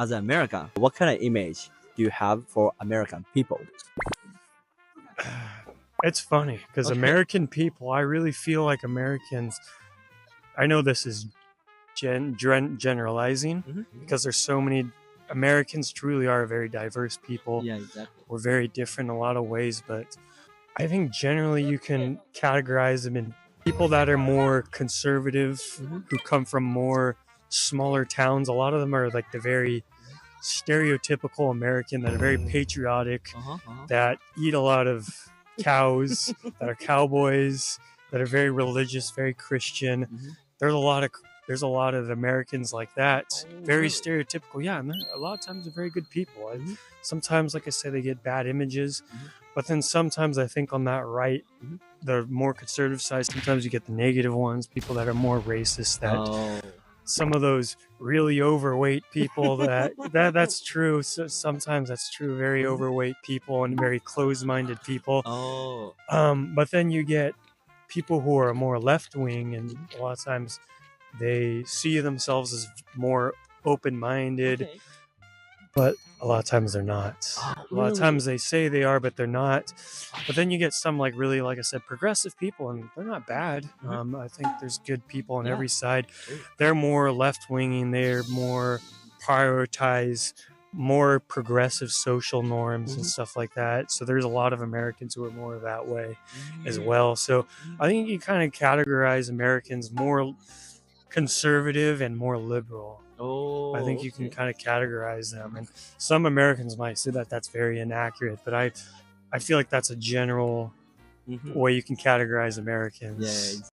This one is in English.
as an American, what kind of image do you have for American people? It's funny because Okay. American people, I really feel like Americans, I know this is generalizing because there's so many Americans truly are a very diverse people. Yeah, exactly. We're very different in a lot of ways, but I think generally you can categorize them in people that are more conservative, who come from more smaller towns. A lot of them are like the very stereotypical American that are very patriotic, that eat a lot of cows, that are cowboys, that are very religious, very Christian. There's a lot of Americans like that, very stereotypical. Yeah, and a lot of times they're very good people. Sometimes, like I say, they get bad images, but then sometimes I think on that right, the more conservative side, sometimes you get the negative ones, people that are more racist, that some of those really overweight people that's true. So sometimes that's true, very overweight people and very closed-minded people. But then you get people who are more left-wing, and a lot of times they see themselves as more open-minded, but a lot of times they're not. A lot of times they say they are, but they're not. But then you get some, like, really, like I said, progressive people, and they're not bad. I think there's good people on every side. They're more left-winging. They're more prioritize more progressive social norms and stuff like that. So there's a lot of Americans who are more that way as well. So I think you kind of categorize Americans more conservative and more liberal. I think you can kind of categorize them, and some Americans might say that that's very inaccurate, but I feel like that's a general way you can categorize Americans. Yeah,